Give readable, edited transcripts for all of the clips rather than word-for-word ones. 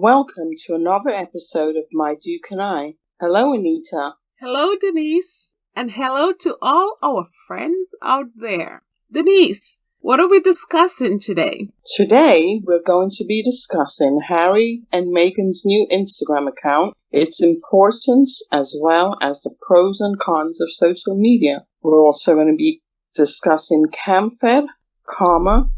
Welcome to another episode of My Duke and I. Hello, Anita. Hello, Denise. And hello to all our friends out there. Denise, what are we discussing today? Today, we're going to be discussing Harry and Meghan's new Instagram account, its importance, as well as the pros and cons of social media. We're also going to be discussing Camfed, karma,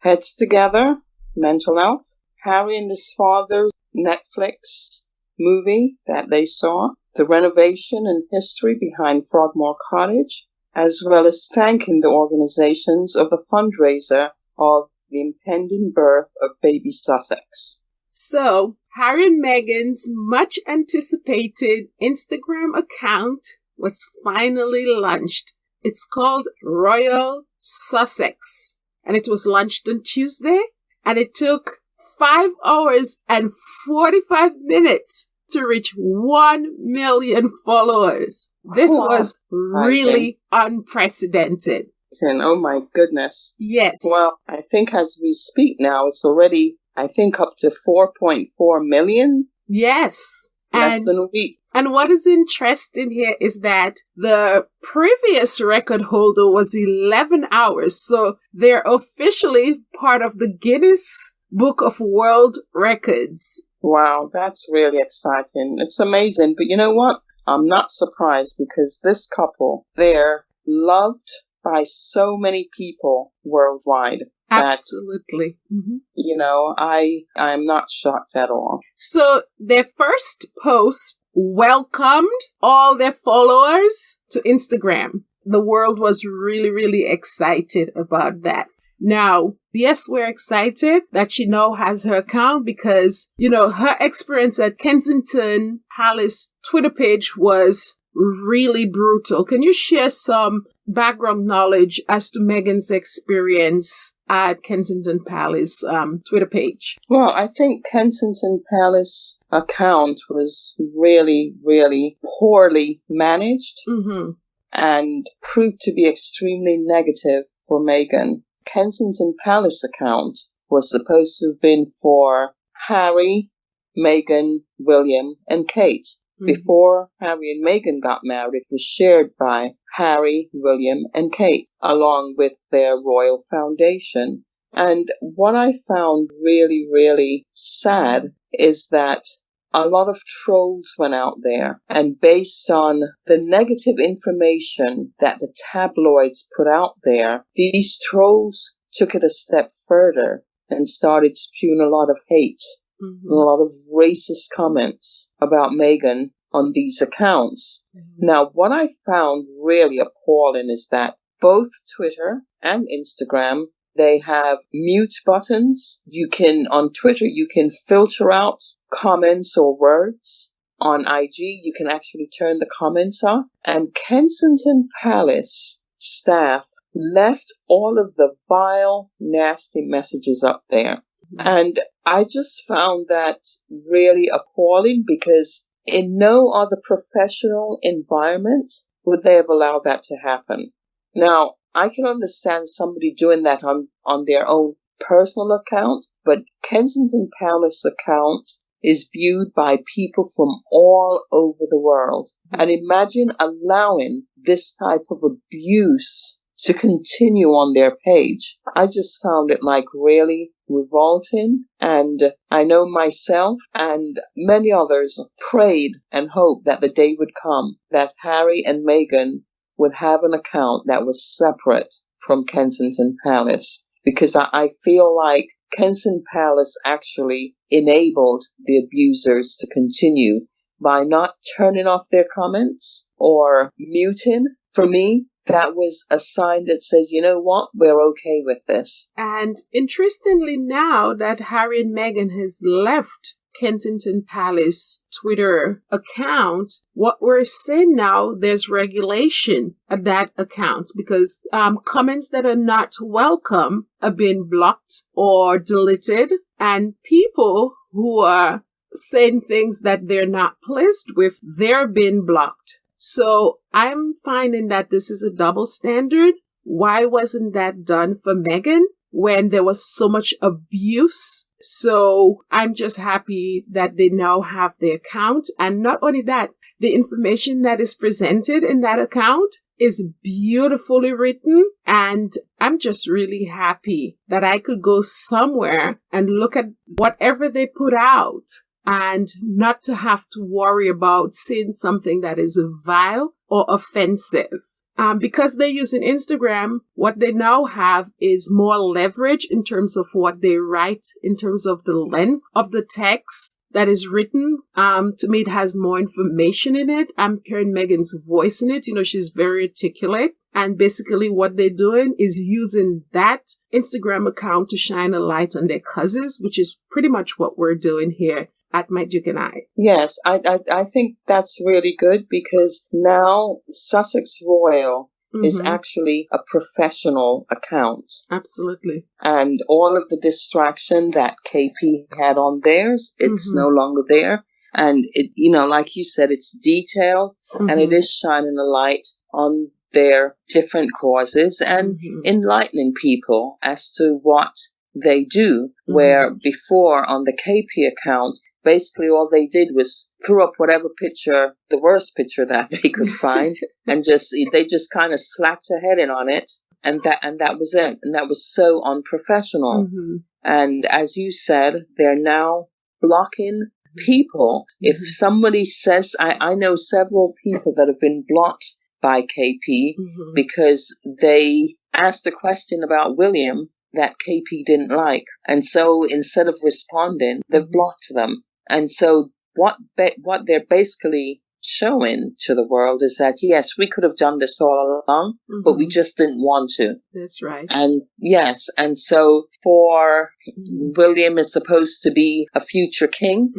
heads together, mental health, Harry and his father's Netflix movie that they saw, the renovation and history behind Frogmore Cottage, as well as thanking the organizations of the fundraiser of the impending birth of baby Sussex. So, Harry and Meghan's much anticipated Instagram account was finally launched. It's called Royal Sussex, and it was launched on Tuesday, and it took 5 hours and 45 minutes to reach 1 million followers. This was really unprecedented. Oh my goodness. Yes. Well, I think as we speak now, it's already, up to 4.4 million. Yes. Less than a week. And what is interesting here is that the previous record holder was 11 hours. So they're officially part of the Guinness Book of World Records. Wow, that's really exciting. It's amazing. But you know what? I'm not surprised because this couple, they're loved by so many people worldwide. Absolutely. I'm not shocked at all. So their first post welcomed all their followers to Instagram. The world was really, really excited about that. Now, yes, we're excited that she now has her account because, her experience at Kensington Palace Twitter page was really brutal. Can you share some background knowledge as to Meghan's experience at Kensington Palace Twitter page? Well, I think Kensington Palace account was really, really poorly managed and proved to be extremely negative for Meghan. Kensington Palace account was supposed to have been for Harry, Meghan, William, and Kate. Before Harry and Meghan got married, it was shared by Harry, William, and Kate, along with their royal foundation. And what I found really, really sad is that a lot of trolls went out there, and based on the negative information that the tabloids put out there, these trolls took it a step further and started spewing a lot of hate, a lot of racist comments about Meghan on these accounts. Now, what I found really appalling is that both Twitter and Instagram, they have mute buttons. On Twitter, you can filter out comments or words. On IG, you can actually turn the comments off. And Kensington Palace staff left all of the vile, nasty messages up there. And I just found that really appalling because in no other professional environment would they have allowed that to happen. Now, I can understand somebody doing that on their own personal account, but Kensington Palace account is viewed by people from all over the world. And imagine allowing this type of abuse to continue on their page. I just found it really revolting. And I know myself and many others prayed and hoped that the day would come that Harry and Meghan would have an account that was separate from Kensington Palace. Because I feel like Kensington Palace actually enabled the abusers to continue by not turning off their comments or muting. For me, that was a sign that says, you know what, we're okay with this. And interestingly, now that Harry and Meghan has left Kensington Palace Twitter account, what we're seeing now, there's regulation at that account because comments that are not welcome are being blocked or deleted, and people who are saying things that they're not pleased with, they're being blocked. So I'm finding that this is a double standard. Why wasn't that done for Meghan when there was so much abuse So I'm just happy that they now have the account. And not only that, the information that is presented in that account is beautifully written. And I'm just really happy that I could go somewhere and look at whatever they put out and not to have to worry about seeing something that is vile or offensive. Because they're using Instagram, what they now have is more leverage in terms of what they write, in terms of the length of the text that is written. To me, it has more information in it. I'm hearing Megan's voice in it. You know, she's very articulate. And basically what they're doing is using that Instagram account to shine a light on their causes, which is pretty much what we're doing here at My Duke and I. Yes, I think that's really good because now Sussex Royal is actually a professional account. Absolutely. And all of the distraction that KP had on theirs, it's no longer there. And it, you know, like you said, it's detailed and it is shining a light on their different causes and enlightening people as to what they do. Where before on the KP account, basically all they did was threw up whatever picture, the worst picture that they could find, and they just kind of slapped a heading on it, and that was it. And that was so unprofessional. And as you said, they're now blocking people. If somebody says, I know several people that have been blocked by KP because they asked a question about William that KP didn't like. And so instead of responding, they've blocked them. And so what they're basically showing to the world is that, yes, we could have done this all along, but we just didn't want to. That's right. And yes, and so for William is supposed to be a future king,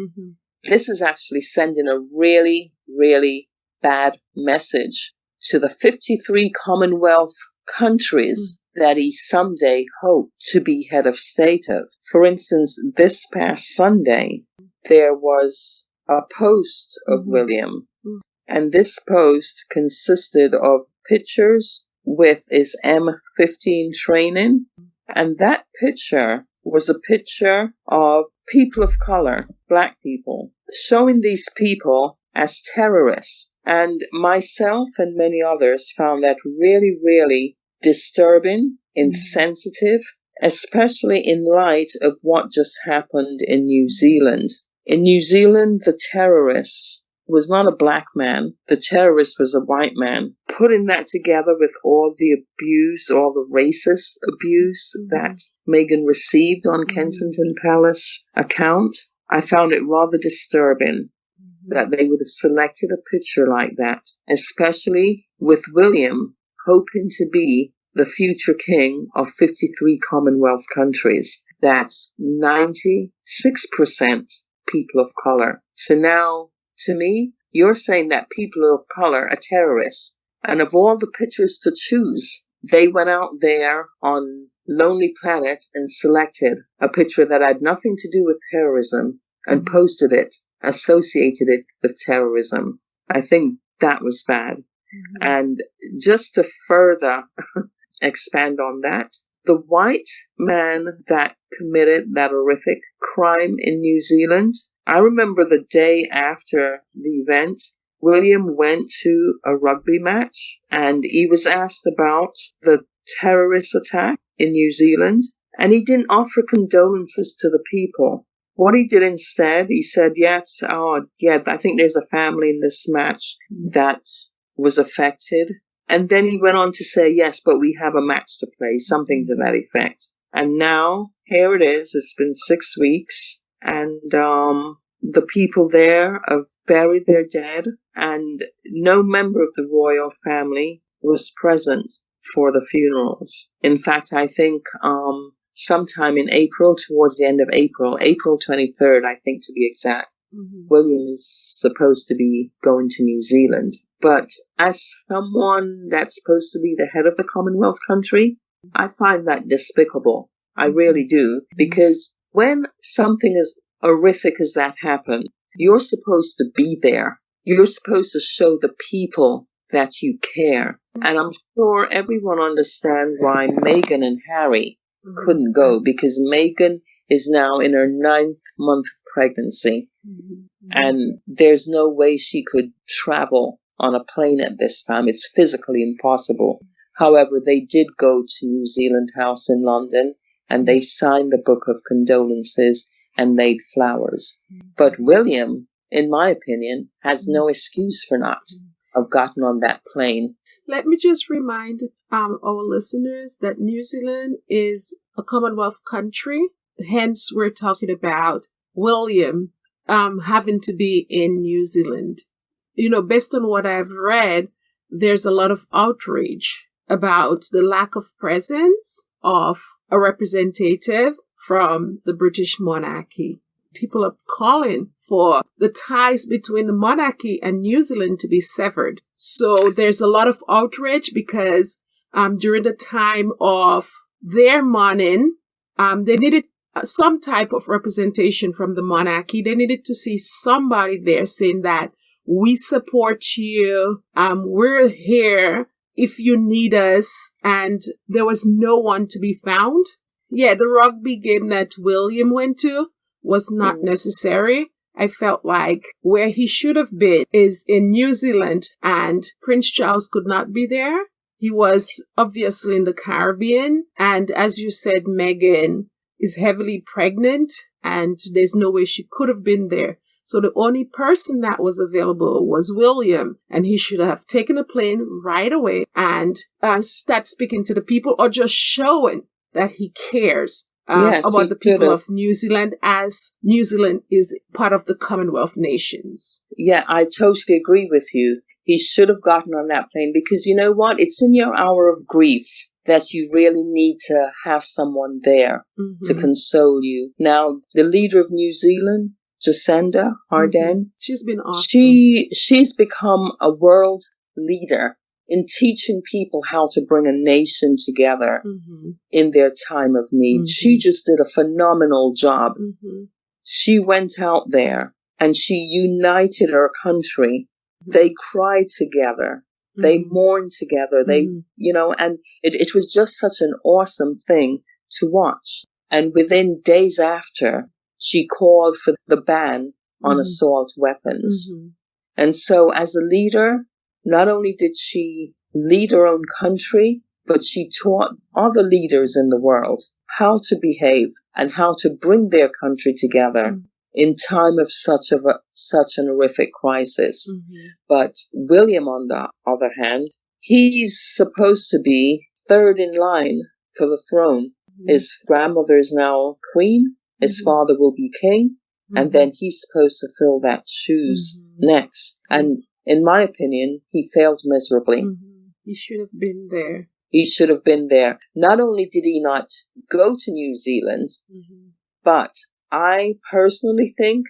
this is actually sending a really, really bad message to the 53 Commonwealth countries that he someday hoped to be head of state of. For instance, this past Sunday, there was a post of William, and this post consisted of pictures with his M15 training, and that picture was a picture of people of color, black people, showing these people as terrorists. And myself and many others found that really, really disturbing, insensitive, especially in light of what just happened in New Zealand. In New Zealand, the terrorist was not a black man. The terrorist was a white man. Putting that together with all the abuse, all the racist abuse that Meghan received on Kensington Palace account, I found it rather disturbing that they would have selected a picture like that, especially with William hoping to be the future king of 53 Commonwealth countries. That's 96% people of color. So now, to me, you're saying that people of color are terrorists. And of all the pictures to choose, they went out there on Lonely Planet and selected a picture that had nothing to do with terrorism and posted it, associated it with terrorism. I think that was bad. And just to further expand on that, the white man that committed that horrific crime in New Zealand, I remember the day after the event, William went to a rugby match and he was asked about the terrorist attack in New Zealand, and he didn't offer condolences to the people. What he did instead, he said, I think there's a family in this match that was affected. And then he went on to say, yes, but we have a match to play, something to that effect. And now, here it is. It's been 6 weeks. And the people there have buried their dead. And no member of the royal family was present for the funerals. In fact, I think sometime in April, towards the end of April 23rd, I think to be exact, William is supposed to be going to New Zealand. But as someone that's supposed to be the head of the Commonwealth country, I find that despicable. I really do. Because when something as horrific as that happened, you're supposed to be there. You're supposed to show the people that you care. And I'm sure everyone understands why Meghan and Harry couldn't go, because Meghan is now in her 9th month of pregnancy. And there's no way she could travel on a plane at this time. It's physically impossible. However, they did go to New Zealand House in London, and they signed the book of condolences and laid flowers. But William, in my opinion, has no excuse for not have gotten on that plane. Let me just remind our listeners that New Zealand is a Commonwealth country. Hence, we're talking about William having to be in New Zealand. You know, based on what I've read, there's a lot of outrage about the lack of presence of a representative from the British monarchy. People are calling for the ties between the monarchy and New Zealand to be severed. So there's a lot of outrage because during the time of their mourning, they needed some type of representation from the monarchy. They needed to see somebody there saying that we support you, we're here if you need us, and there was no one to be found. Yeah, the rugby game that William went to was not necessary. I felt like where he should have been is in New Zealand, and Prince Charles could not be there. He was obviously in the Caribbean, and as you said, Meghan is heavily pregnant, and there's no way she could have been there. So the only person that was available was William, and he should have taken a plane right away and start speaking to the people, or just showing that he cares about the people of New Zealand, as New Zealand is part of the Commonwealth nations. Yeah, I totally agree with you. He should have gotten on that plane, because you know what? It's in your hour of grief that you really need to have someone there to console you. Now, the leader of New Zealand, Jacinda Ardern, she's been awesome. She's become a world leader in teaching people how to bring a nation together in their time of need. She just did a phenomenal job. She went out there and she united her country. They cried together. They mourned together. They, you know, and it was just such an awesome thing to watch. And within days after, she called for the ban on assault weapons. And so as a leader, not only did she lead her own country, but she taught other leaders in the world how to behave and how to bring their country together in time of such an horrific crisis. But William, on the other hand, he's supposed to be third in line for the throne. His grandmother is now queen. His father will be king. And then he's supposed to fill that shoes next. And in my opinion, he failed miserably. He should have been there. He should have been there. Not only did he not go to New Zealand, but I personally think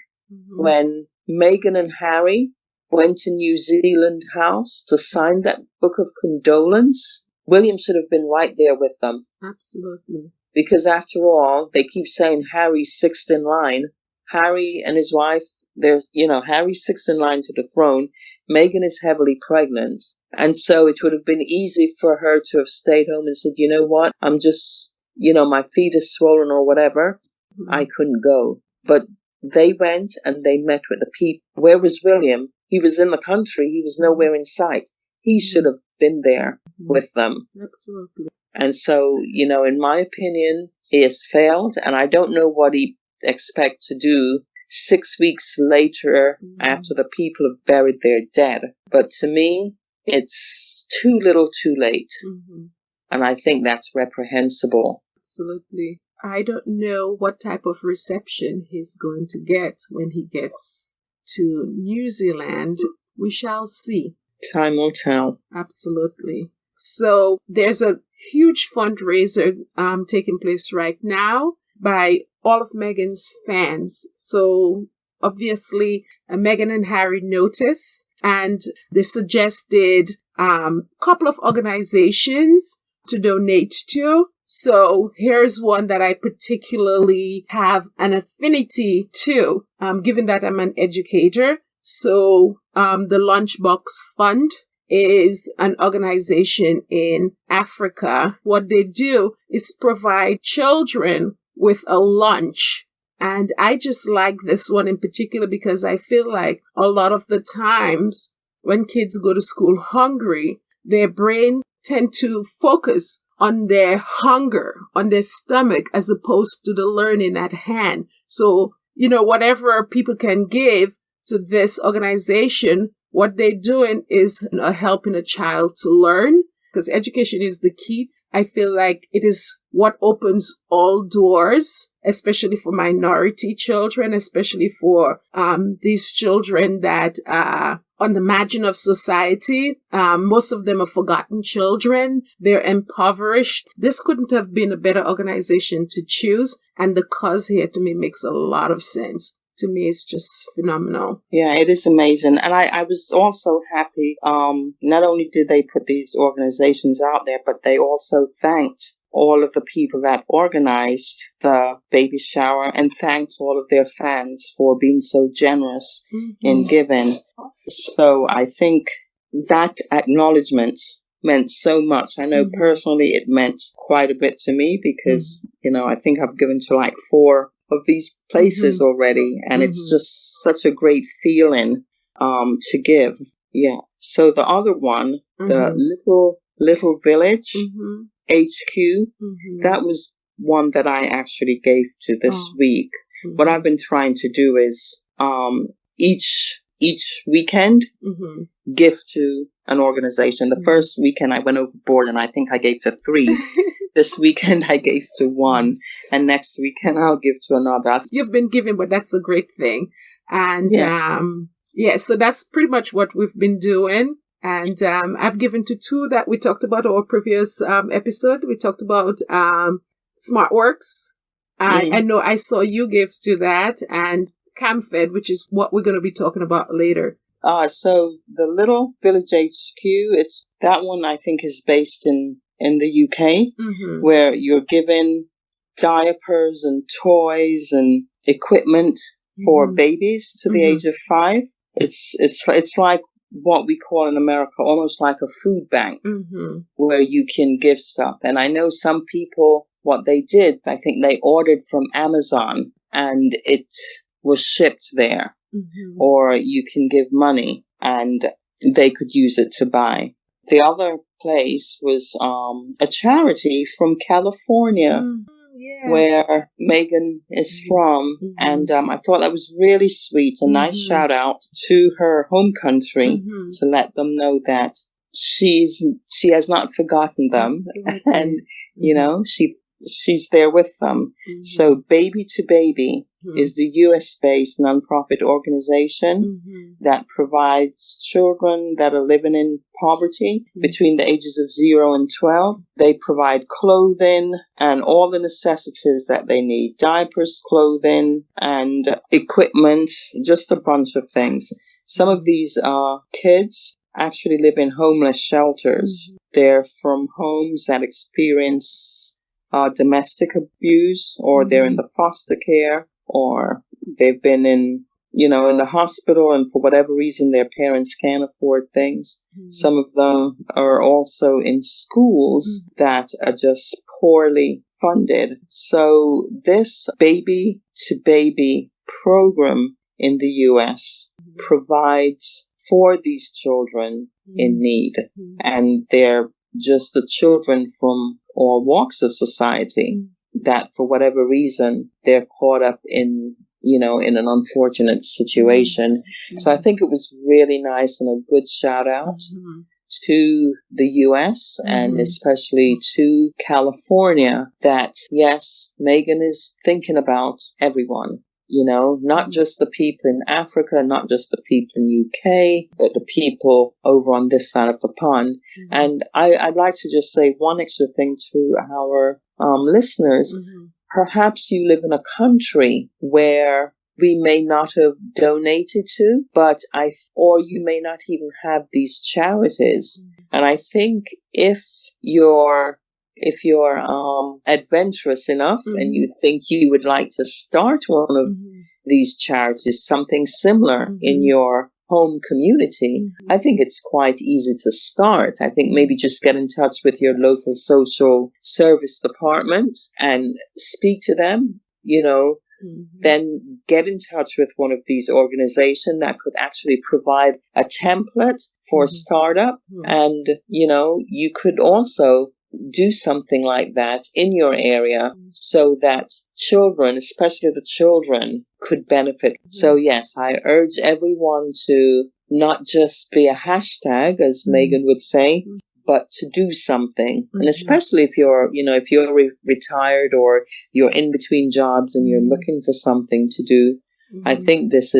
when Meghan and Harry went to New Zealand House to sign that book of condolence, William should have been right there with them. Absolutely. Because after all, they keep saying Harry's sixth in line. Harry and his wife, Harry's sixth in line to the throne. Meghan is heavily pregnant. And so it would have been easy for her to have stayed home and said, you know what, I'm just, my feet is swollen or whatever. I couldn't go. But they went and they met with the people. Where was William? He was in the country. He was nowhere in sight. He should have been there with them. Absolutely. And so, in my opinion, he has failed. And I don't know what he expects to do 6 weeks later after the people have buried their dead. But to me, it's too little too late. And I think that's reprehensible. Absolutely. I don't know what type of reception he's going to get when he gets to New Zealand. We shall see. Time will tell. Absolutely. So there's a huge fundraiser taking place right now by all of Meghan's fans. So obviously Meghan and Harry noticed, and they suggested a couple of organizations to donate to. So here's one that I particularly have an affinity to, given that I'm an educator. So the Lunchbox Fund is an organization in Africa. What they do is provide children with a lunch. And I just like this one in particular because I feel like a lot of the times when kids go to school hungry, their brains tend to focus on their hunger, on their stomach, as opposed to the learning at hand. So, whatever people can give to this organization, what they're doing is helping a child to learn, because education is the key. I feel like it is what opens all doors, especially for minority children, especially for these children that are on the margin of society. Most of them are forgotten children. They're impoverished. This couldn't have been a better organization to choose. And the cause here to me makes a lot of sense. To me, it's just phenomenal. Yeah, it is amazing. And I was also happy. Not only did they put these organizations out there, but they also thanked all of the people that organized the baby shower and thanked all of their fans for being so generous in giving. So I think that acknowledgement meant so much. I know personally it meant quite a bit to me because, I think I've given to like 4 of these places already, and it's just such a great feeling to give. Yeah. So the other one, the little village HQ, that was one that I actually gave to this week. What I've been trying to do is each weekend give to an organization. The first weekend I went overboard and I think I gave to 3. This weekend I gave to 1, and next weekend I'll give to another. You've been giving, but that's a great thing. And so that's pretty much what we've been doing. And I've given to 2 that we talked about our previous episode. We talked about SmartWorks. I know I saw you give to that, and Camfed, which is what we're going to be talking about later. So the Little Village HQ, it's that one I think is based in the UK, where you're given diapers and toys and equipment for babies to the age of 5. It's like what we call in America almost like a food bank, where you can give stuff. And I know some people, what they did, I think they ordered from Amazon and it was shipped there, or you can give money and they could use it to buy. The other place was a charity from California, where Megan is from. And I thought that was really sweet. A nice shout out to her home country to let them know that she has not forgotten them. And, she's there with them. So Baby to Baby is the US-based nonprofit organization that provides children that are living in poverty between the ages of 0 and 12. They provide clothing and all the necessities that they need: diapers, clothing, and equipment, just a bunch of things. Some of these kids actually live in homeless shelters. They're from homes that experience domestic abuse, or they're in the foster care, or they've been in the hospital, and for whatever reason their parents can't afford things. Some of them are also in schools that are just poorly funded. So this Baby to Baby program in the US provides for these children in need, and they're just the children from all walks of society that for whatever reason they're caught up in an unfortunate situation. So I think it was really nice and a good shout out to the US and especially to California that yes, Megan is thinking about everyone. Not just the people in Africa, not just the people in UK, but the people over on this side of the pond. And I'd like to just say one extra thing to our listeners. Perhaps you live in a country where we may not have donated to, or you may not even have these charities. And I think if you're adventurous enough and you think you would like to start one of these charities, something similar in your home community, I think it's quite easy to start. I think maybe just get in touch with your local social service department and speak to them, then get in touch with one of these organizations that could actually provide a template for startup. And, you could also do something like that in your area so that children, especially the children, could benefit. So yes, I urge everyone to not just be a hashtag, as Megan would say, but to do something. And especially if you're, retired or you're in between jobs and you're looking for something to do, I think this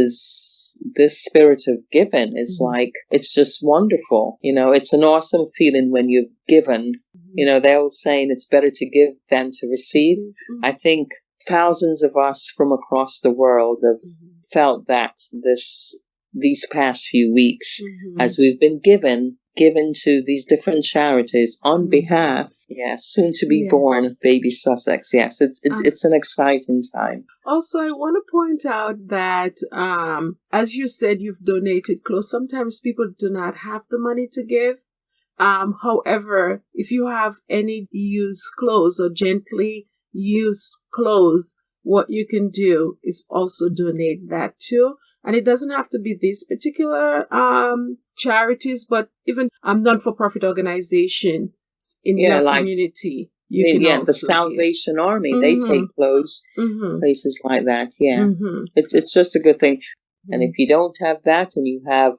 spirit of giving is like, it's just wonderful. It's an awesome feeling when you've given. The old saying, it's better to give than to receive. I think thousands of us from across the world have felt that these past few weeks as we've been given to these different charities on behalf, soon to be born baby Sussex. Yes, it's an exciting time. Also, I want to point out that, as you said, you've donated clothes. Sometimes people do not have the money to give. However, if you have any used clothes or gently used clothes, what you can do is also donate that too. And it doesn't have to be these particular charities, but even non-for-profit organizations in your community. The Salvation Army, they take clothes, places like that. Yeah, it's just a good thing. And if you don't have that and you have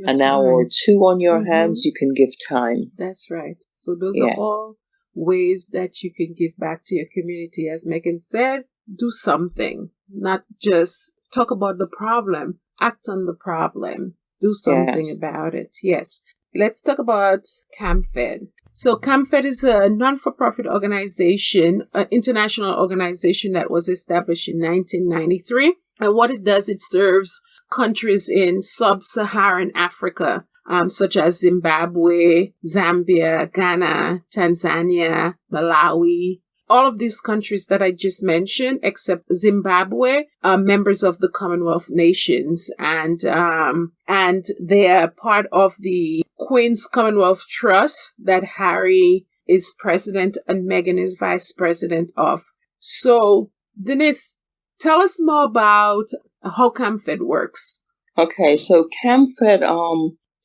an hour or two on your hands, you can give time. That's right. So those are all ways that you can give back to your community. As Megan said, do something, not just talk about the problem, act on the problem, do something about it. Yes. Let's talk about Camfed. So Camfed is a non-for-profit organization, an international organization that was established in 1993. And what it does, it serves countries in sub-Saharan Africa, such as Zimbabwe, Zambia, Ghana, Tanzania, Malawi. All of these countries that I just mentioned, except Zimbabwe, are members of the Commonwealth Nations, and they are part of the Queen's Commonwealth Trust that Harry is president and Meghan is vice president of. So, Denise, tell us more about how Camfed works. Okay, so Camfed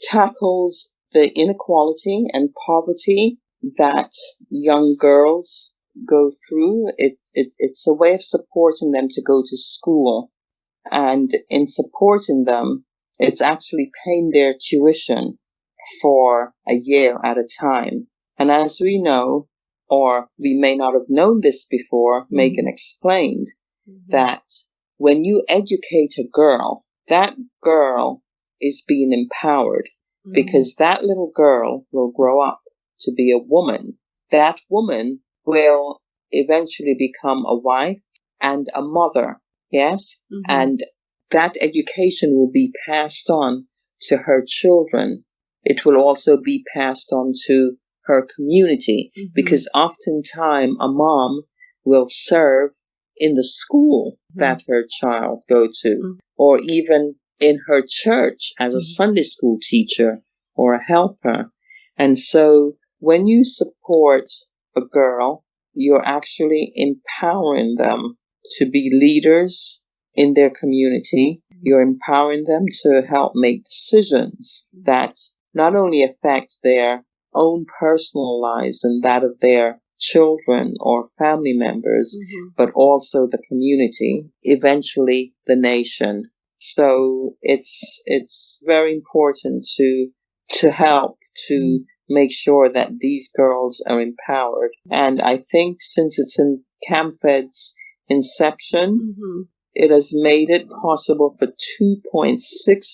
tackles the inequality and poverty that young girls go through. It's a way of supporting them to go to school, and in supporting them, it's actually paying their tuition for a year at a time. And as we know, or we may not have known this before, Megan explained that when you educate a girl, that girl is being empowered because that little girl will grow up to be a woman. That woman will eventually become a wife and a mother, yes? And that education will be passed on to her children. It will also be passed on to her community because oftentimes a mom will serve in the school that her child go to, or even in her church as a Sunday school teacher or a helper. And so when you support a girl, you're actually empowering them to be leaders in their community. You're empowering them to help make decisions that not only affect their own personal lives and that of their children or family members, but also the community, eventually the nation. So it's very important to help to make sure that these girls are empowered. And I think since it's in Camfed's inception, it has made it possible for 2.6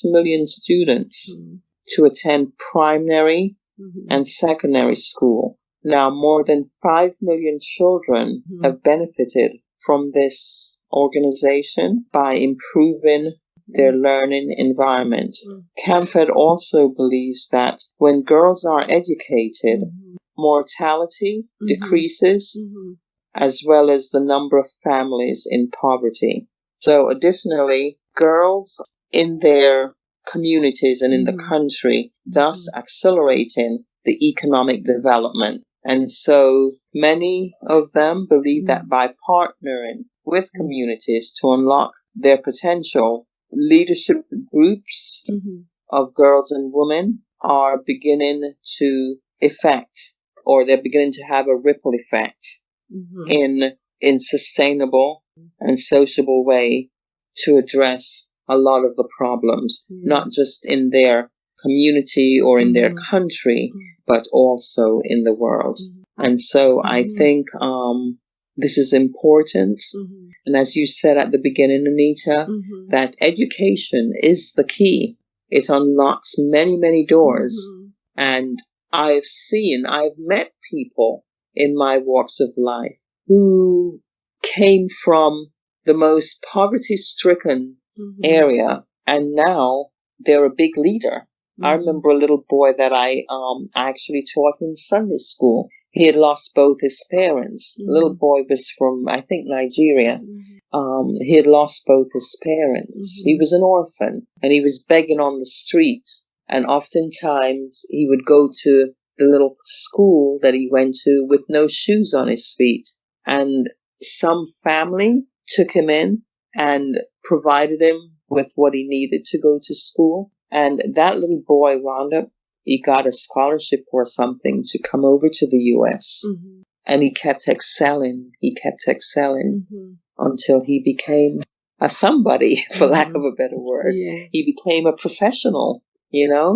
million students to attend primary and secondary school. Now, more than 5 million children have benefited from this organization by improving their learning environment. Camfed also believes that when girls are educated, mortality decreases, as well as the number of families in poverty. So additionally, girls in their communities and in the country, thus accelerating the economic development. And so many of them believe that by partnering with communities to unlock their potential, leadership groups of girls and women are beginning to they're beginning to have a ripple effect in sustainable and sociable way to address a lot of the problems, not just in their community or in their country, but also in the world. And so I think this is important. And as you said at the beginning, Anita, that education is the key. It unlocks many, many doors. And I've met people in my walks of life who came from the most poverty-stricken area, and now they're a big leader. I remember a little boy that I actually taught in Sunday school. He had lost both his parents. The little boy was from, I think, Nigeria. He had lost both his parents. He was an orphan, and he was begging on the streets. And oftentimes he would go to the little school that he went to with no shoes on his feet. And some family took him in and provided him with what he needed to go to school. And that little boy wound up, he got a scholarship or something to come over to the U.S. And he kept excelling. Until he became a somebody, for lack of a better word. He became a professional,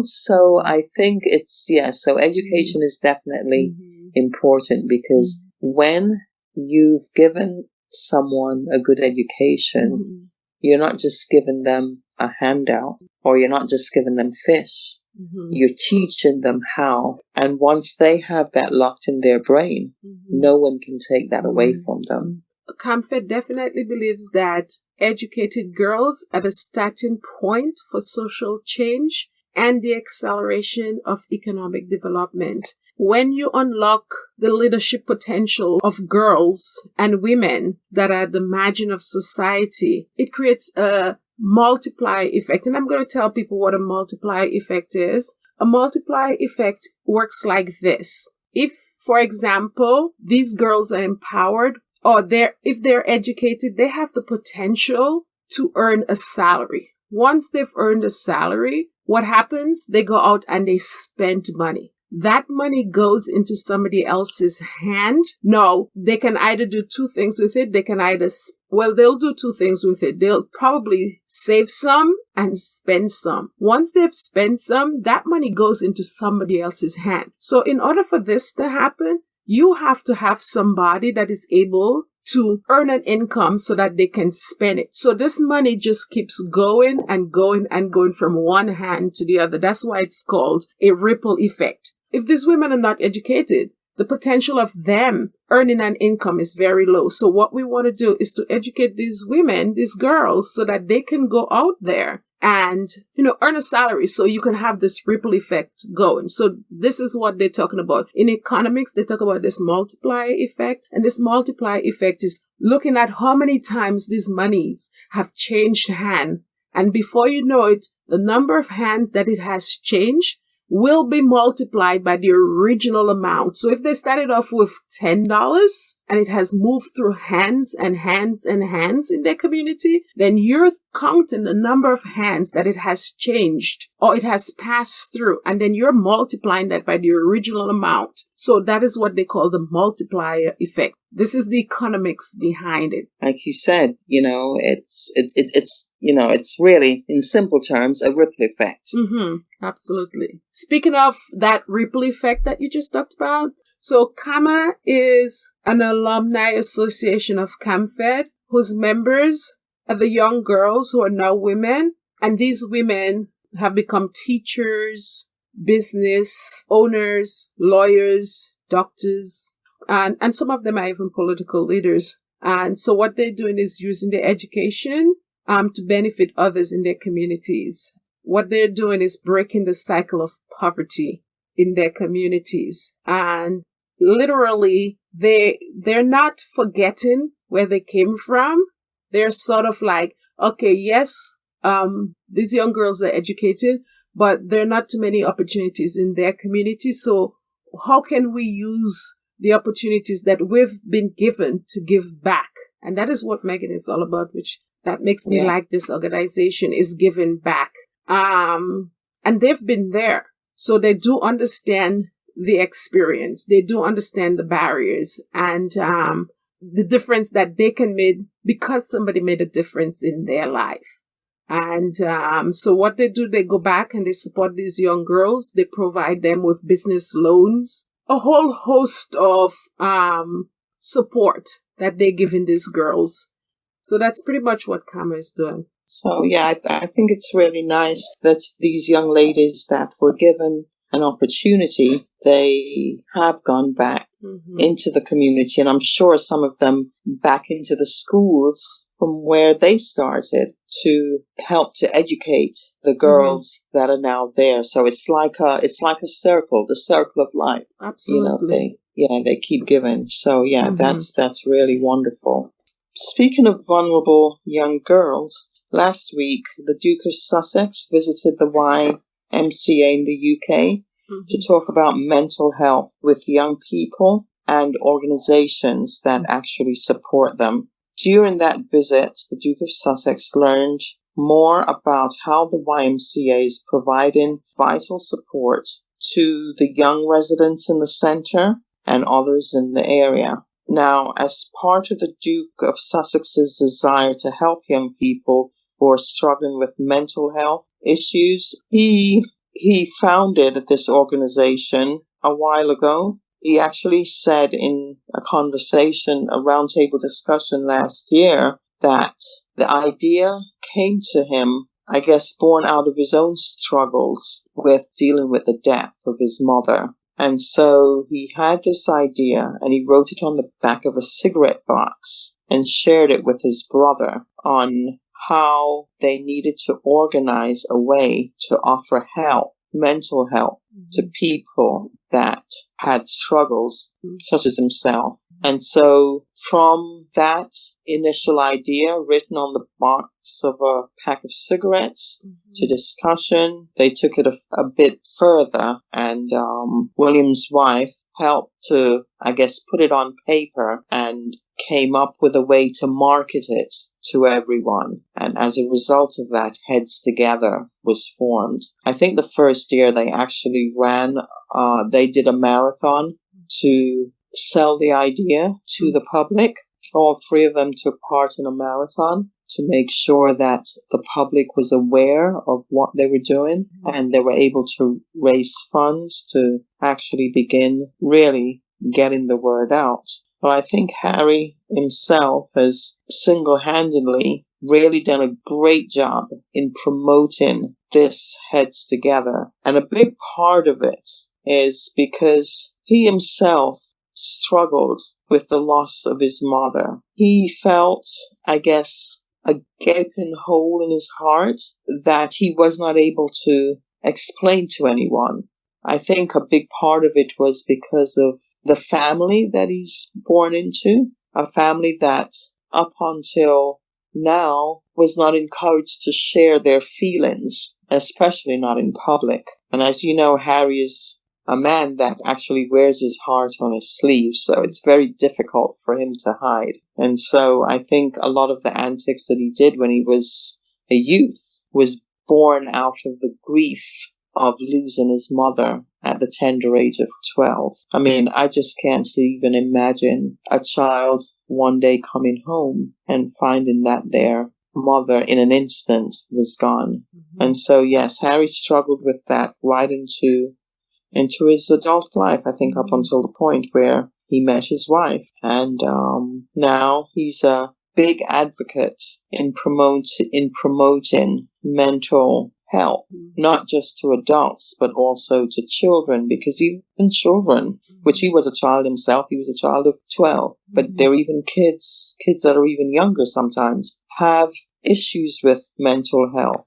So I think so education is definitely important, because when you've given someone a good education, you're not just giving them a handout, or you're not just giving them fish. You're teaching them how. And once they have that locked in their brain, no one can take that away from them. Camfed definitely believes that educated girls are the starting point for social change and the acceleration of economic development. When you unlock the leadership potential of girls and women that are the margin of society, it creates a multiply effect. And I'm going to tell people what a multiply effect is. A multiply effect works like this. If, for example, these girls are empowered, or if they're educated, they have the potential to earn a salary. Once they've earned a salary, what happens? They go out and they spend money. That money goes into somebody else's hand. No, they can either do two things with it. They'll do two things with it. They'll probably save some and spend some. Once they've spent some, that money goes into somebody else's hand. So in order for this to happen, you have to have somebody that is able to earn an income so that they can spend it. So this money just keeps going and going and going from one hand to the other. That's why it's called a ripple effect. If these women are not educated, the potential of them earning an income is very low. So what we want to do is to educate these women, these girls, so that they can go out there and, earn a salary, so you can have this ripple effect going. So this is what they're talking about. In economics, they talk about this multiply effect. And this multiply effect is looking at how many times these monies have changed hand. And before you know it, the number of hands that it has changed will be multiplied by the original amount. So if they started off with $10 and it has moved through hands and hands and hands in their community, then you're counting the number of hands that it has changed or it has passed through, and then you're multiplying that by the original amount. So that is what they call the multiplier effect. This is the economics behind it. Like you said, it's really, in simple terms, a ripple effect. Absolutely. Speaking of that ripple effect that you just talked about, so CAMA is an alumni association of Camfed, whose members are the young girls who are now women. And these women have become teachers, business owners, lawyers, doctors, and some of them are even political leaders. And so what they're doing is using their education to benefit others in their communities. What they're doing is breaking the cycle of poverty in their communities. And literally, they're not forgetting where they came from. They're sort of like, okay, yes, these young girls are educated, but there are not too many opportunities in their community. So how can we use the opportunities that we've been given to give back? And that is what Megan is all about, which that makes me like this organization, is giving back. And they've been there. So they do understand the experience. They do understand the barriers and the difference that they can make because somebody made a difference in their life. And so what they do, they go back and they support these young girls. They provide them with business loans, a whole host of support that they're giving these girls. So that's pretty much what Kama is doing. So, yeah, I think it's really nice that these young ladies that were given an opportunity, they have gone back into the community. And I'm sure some of them back into the schools from where they started to help to educate the girls that are now there. So it's like a circle, the circle of life. Absolutely. They keep giving. So, that's really wonderful. Speaking of vulnerable young girls, last week, the Duke of Sussex visited the YMCA in the UK to talk about mental health with young people and organizations that actually support them. During that visit, the Duke of Sussex learned more about how the YMCA is providing vital support to the young residents in the centre and others in the area. Now, as part of the Duke of Sussex's desire to help young people who are struggling with mental health issues, he founded this organization a while ago. He actually said in a conversation, a roundtable discussion last year, that the idea came to him, I guess, born out of his own struggles with dealing with the death of his mother. And so he had this idea and he wrote it on the back of a cigarette box and shared it with his brother on how they needed to organize a way to offer help, mental help, to people that had struggles such as himself. And so from that initial idea written on the box of a pack of cigarettes to discussion, they took it a bit further, and William's wife helped to, I guess, put it on paper and came up with a way to market it to everyone. And as a result of that, Heads Together was formed. I think the first year they actually they did a marathon to sell the idea to the public. All three of them took part in a marathon to make sure that the public was aware of what they were doing, and they were able to raise funds to actually begin really getting the word out. Well, I think Harry himself has single-handedly really done a great job in promoting this Heads Together. And a big part of it is because he himself struggled with the loss of his mother. He felt, I guess, a gaping hole in his heart that he was not able to explain to anyone. I think a big part of it was because of the family that he's born into, a family that up until now was not encouraged to share their feelings, especially not in public. And as you know, Harry is a man that actually wears his heart on his sleeve, so it's very difficult for him to hide. And so I think a lot of the antics that he did when he was a youth was born out of the grief of losing his mother at the tender age of 12. I mean, I just can't even imagine a child one day coming home and finding that their mother in an instant was gone. And so, yes, Harry struggled with that right into his adult life, I think, up until the point where he met his wife. And now he's a big advocate in promoting mental health, not just to adults, but also to children, because even children, which he was a child himself, he was a child of 12, but there are even kids that are even younger sometimes, have issues with mental health.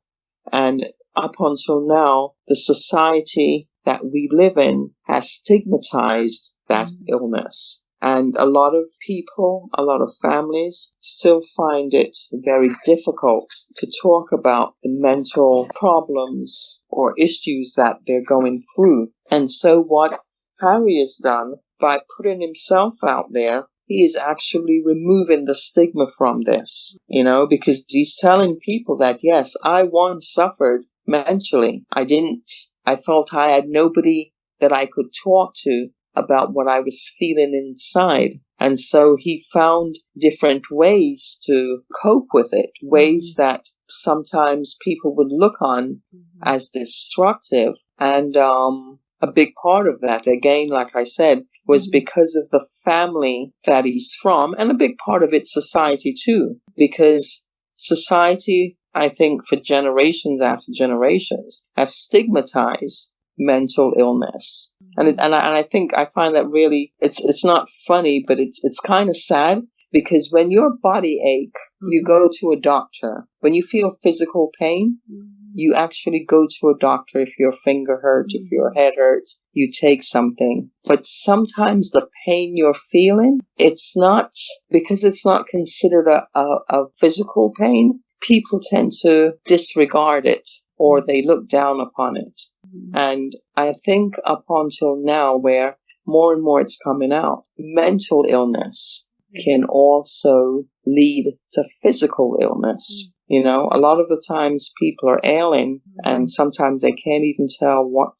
And up until now, the society that we live in has stigmatized that illness. And a lot of people, a lot of families still find it very difficult to talk about the mental problems or issues that they're going through. And so what Harry has done by putting himself out there, he is actually removing the stigma from this, because he's telling people that, yes, I once suffered mentally. I felt I had nobody that I could talk to about what I was feeling inside. And so he found different ways to cope with it, ways that sometimes people would look on as destructive. And a big part of that, again, like I said, was because of the family that he's from, and a big part of it's society too, because society, I think, for generations after generations, have stigmatized mental illness. And I think I find that really, it's not funny, but it's kind of sad, because when your body ache, you go to a doctor. When you feel physical pain, you actually go to a doctor. If your finger hurts, if your head hurts, you take something. But sometimes the pain you're feeling, it's not, because it's not considered a physical pain, people tend to disregard it, or they look down upon it. And I think up until now, where more and more it's coming out, mental illness can also lead to physical illness. A lot of the times people are ailing, and sometimes they can't even tell what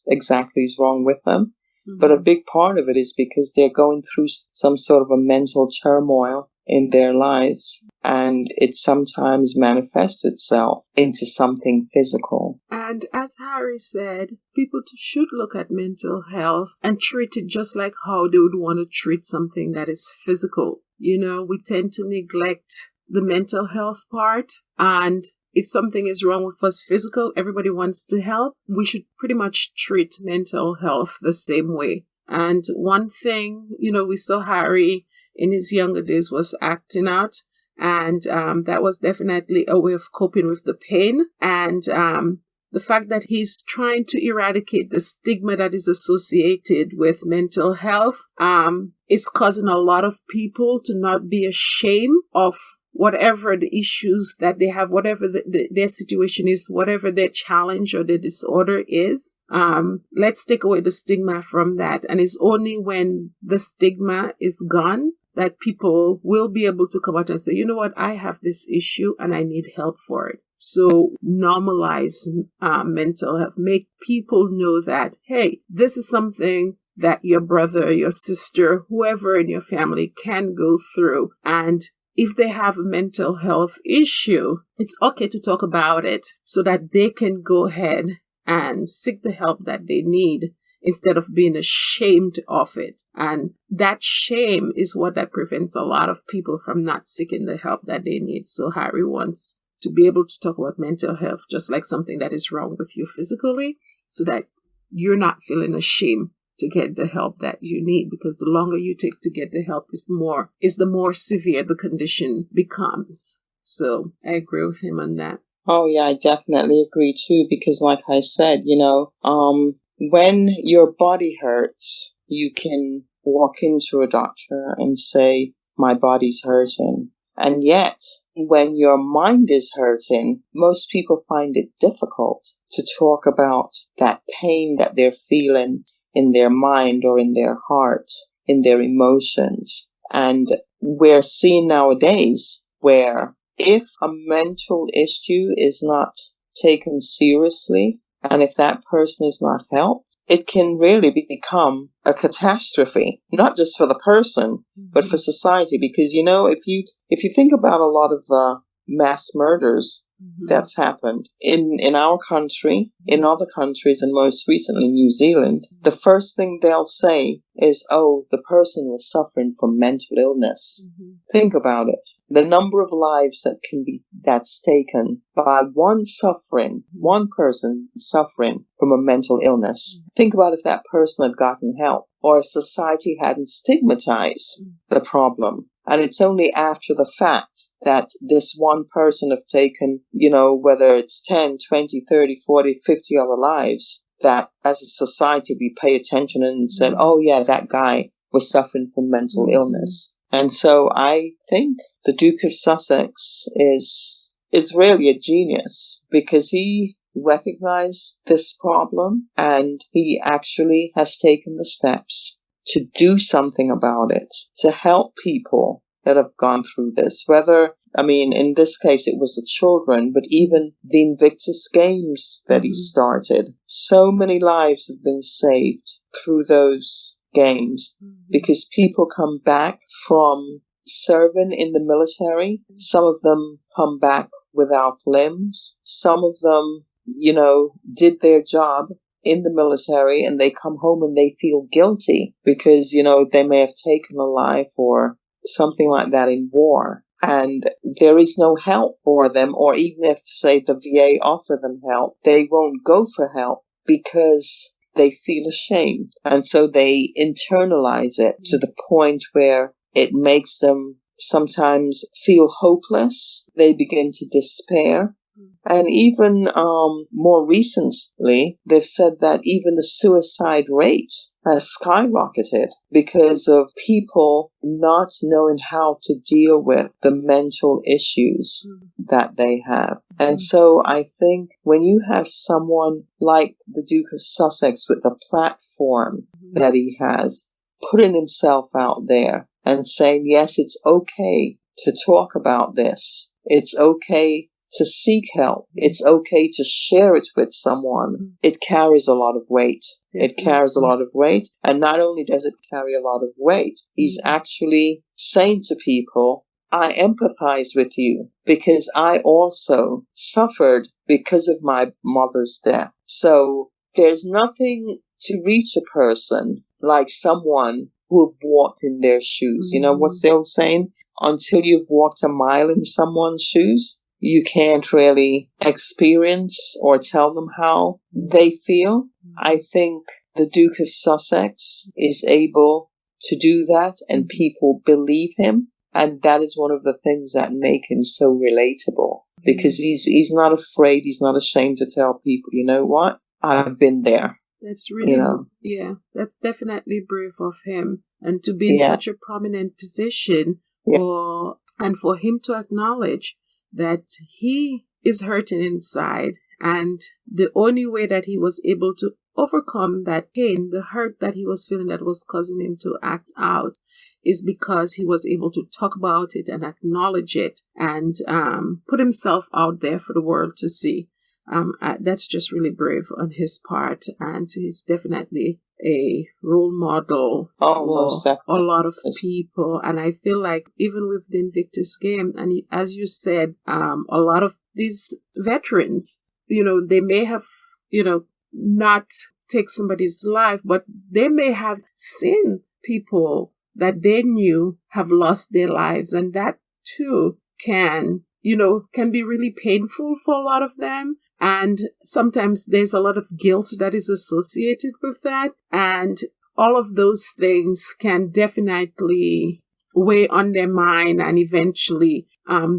exactly is wrong with them. But a big part of it is because they're going through some sort of a mental turmoil in their lives, and it sometimes manifests itself into something physical. And as Harry said, people should look at mental health and treat it just like how they would want to treat something that is physical. We tend to neglect the mental health part, and if something is wrong with us physical, everybody wants to help. We should pretty much treat mental health the same way. And one thing, we saw Harry in his younger days was acting out, and that was definitely a way of coping with the pain. And the fact that he's trying to eradicate the stigma that is associated with mental health is causing a lot of people to not be ashamed of whatever the issues that they have, whatever their situation is, whatever their challenge or their disorder is. Let's take away the stigma from that. And it's only when the stigma is gone that people will be able to come out and say, you know what, I have this issue and I need help for it. So normalize mental health. Make people know that, hey, this is something that your brother, your sister, whoever in your family can go through. And if they have a mental health issue, it's okay to talk about it so that they can go ahead and seek the help that they need instead of being ashamed of it. And that shame is what that prevents a lot of people from not seeking the help that they need. So Harry wants to be able to talk about mental health just like something that is wrong with you physically, so that you're not feeling ashamed to get the help that you need, because the longer you take to get the help is the more severe the condition becomes. So I agree with him on that. Oh yeah, I definitely agree too, because like I said, when your body hurts, you can walk into a doctor and say, my body's hurting. And yet, when your mind is hurting, most people find it difficult to talk about that pain that they're feeling in their mind or in their heart, in their emotions. And we're seeing nowadays where if a mental issue is not taken seriously, and if that person is not helped, it can really become a catastrophe, not just for the person, but for society. Because, if you think about a lot of the mass murders that's happened in our country, in other countries, and most recently New Zealand, the first thing they'll say is, oh, the person was suffering from mental illness. Think about it. The number of lives that's taken by one person suffering from a mental illness. Think about if that person had gotten help, or if society hadn't stigmatized the problem. And it's only after the fact that this one person have taken, whether it's 10, 20, 30, 40, 50 other lives, that as a society we pay attention and said, oh yeah, that guy was suffering from mental illness. And so I think the Duke of Sussex is really a genius, because he recognized this problem and he actually has taken the steps to do something about it, to help people that have gone through this. In this case, it was the children, but even the Invictus Games that he started. So many lives have been saved through those games, because people come back from serving in the military. Some of them come back without limbs. Some of them, did their job in the military and they come home and they feel guilty because, they may have taken a life or something like that in war. And there is no help for them, or even if, say, the VA offer them help, they won't go for help because they feel ashamed. And so they internalize it to the point where it makes them sometimes feel hopeless. They begin to despair. And even more recently, they've said that even the suicide rate has skyrocketed because of people not knowing how to deal with the mental issues that they have. And so I think when you have someone like the Duke of Sussex with the platform that he has, putting himself out there and saying, yes, it's okay to talk about this. It's okay to seek help. It's okay to share it with someone. It carries a lot of weight. It carries a lot of weight. And not only does it carry a lot of weight, he's actually saying to people, I empathize with you because I also suffered because of my mother's death. So there's nothing to reach a person like someone who have walked in their shoes. You know what's the old saying? Until you've walked a mile in someone's shoes, you can't really experience or tell them how they feel. I think the Duke of Sussex is able to do that, and people believe him. And that is one of the things that make him so relatable, because he's not afraid, he's not ashamed to tell people, you know what, I've been there. That's really, that's definitely brave of him. And to be in such a prominent position, and for him to acknowledge that he is hurting inside, and the only way that he was able to overcome that pain, the hurt that he was feeling that was causing him to act out, is because he was able to talk about it and acknowledge it and put himself out there for the world to see. That's just really brave on his part, and he's definitely a role model for a lot of people. And I feel like even with the Invictus game, and as you said, a lot of these veterans, they may have, not take somebody's life, but they may have seen people that they knew have lost their lives, and that too can be really painful for a lot of them. And sometimes there's a lot of guilt that is associated with that. And all of those things can definitely weigh on their mind, and eventually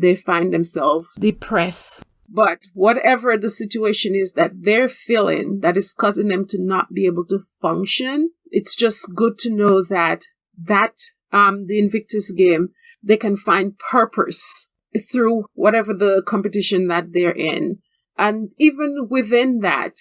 they find themselves depressed. But whatever the situation is that they're feeling that is causing them to not be able to function, it's just good to know that the Invictus game, they can find purpose through whatever the competition that they're in. And even within that,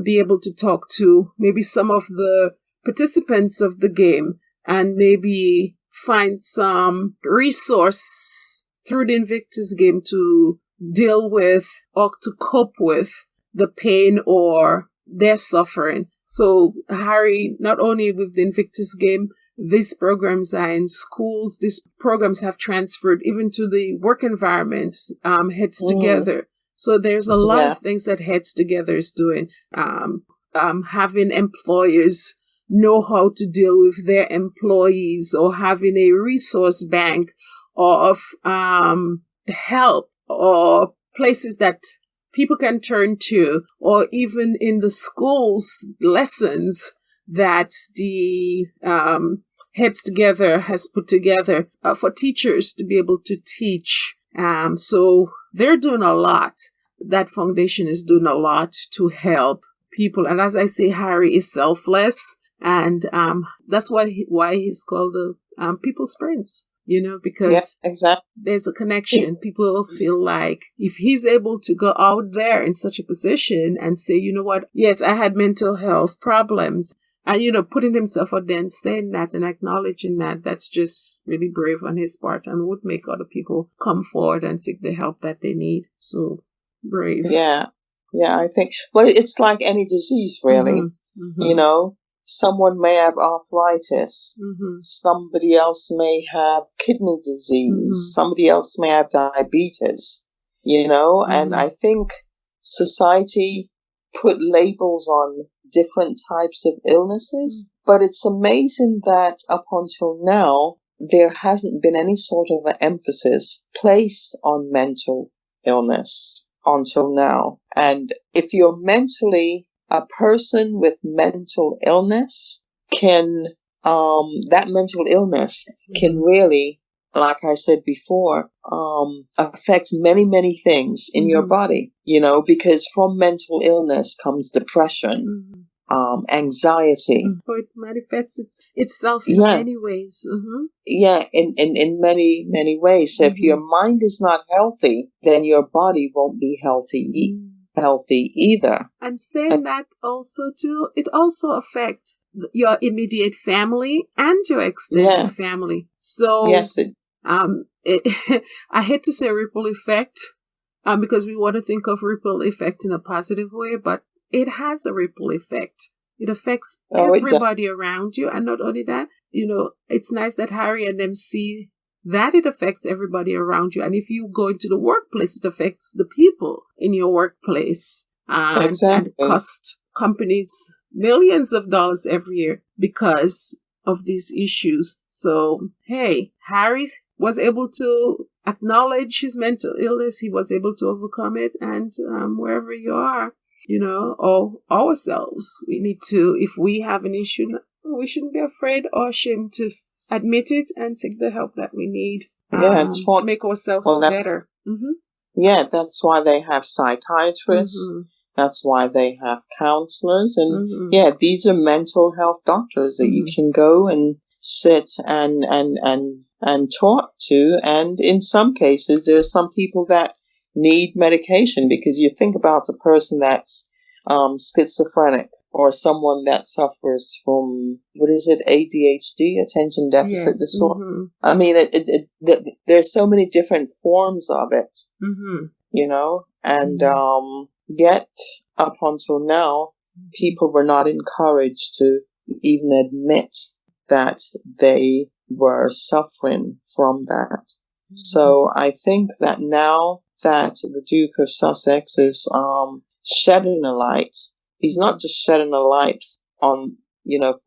be able to talk to maybe some of the participants of the game and maybe find some resource through the Invictus game to deal with or to cope with the pain or their suffering. So, Harry, not only with the Invictus game, these programs are in schools. These programs have transferred even to the work environment, Heads Together. So there's a lot of things that Heads Together is doing. Having employers know how to deal with their employees, or having a resource bank of help or places that people can turn to, or even in the schools lessons that the Heads Together has put together for teachers to be able to teach. So they're doing a lot. That foundation is doing a lot to help people. And as I say, Harry is selfless, And that's why he's called the People's Prince, because exactly. there's a connection. People feel like if he's able to go out there in such a position and say, you know what, yes, I had mental health problems, and, putting himself out there and saying that and acknowledging that, that's just really brave on his part and would make other people come forward and seek the help that they need. So brave. Yeah, I think, well, it's like any disease, really. Someone may have arthritis. Somebody else may have kidney disease. Somebody else may have diabetes, and I think society put labels on different types of illnesses, but it's amazing that up until now, there hasn't been any sort of an emphasis placed on mental illness until now. And if you're a person with mental illness that mental illness can really, like I said before, affect many, many things in your body, because from mental illness comes depression, anxiety. So it manifests itself in many ways. Yeah, in many, many ways. So if your mind is not healthy, then your body won't be healthy either. And saying that also too, it also affects your immediate family and your extended family. So yes, I hate to say ripple effect, because we want to think of ripple effect in a positive way, but it has a ripple effect. It affects everybody around you, and not only that, it's nice that Harry and them see that it affects everybody around you. And if you go into the workplace, it affects the people in your workplace. And cost companies millions of dollars every year because of these issues. So, hey, Harry was able to acknowledge his mental illness. He was able to overcome it. And wherever you are, or ourselves, we need to, if we have an issue, we shouldn't be afraid or ashamed to admit it and seek the help that we need to make ourselves better. Yeah, that's why they have psychiatrists. That's why they have counselors. And these are mental health doctors that you can go and sit and talk to. And in some cases, there are some people that need medication, because you think about a person that's schizophrenic, or someone that suffers from, ADHD, attention deficit disorder. I mean, there's so many different forms of it, and yet up until now, people were not encouraged to even admit that they were suffering from that. So I think that now that the Duke of Sussex is shedding a light, he's not just shedding a light on,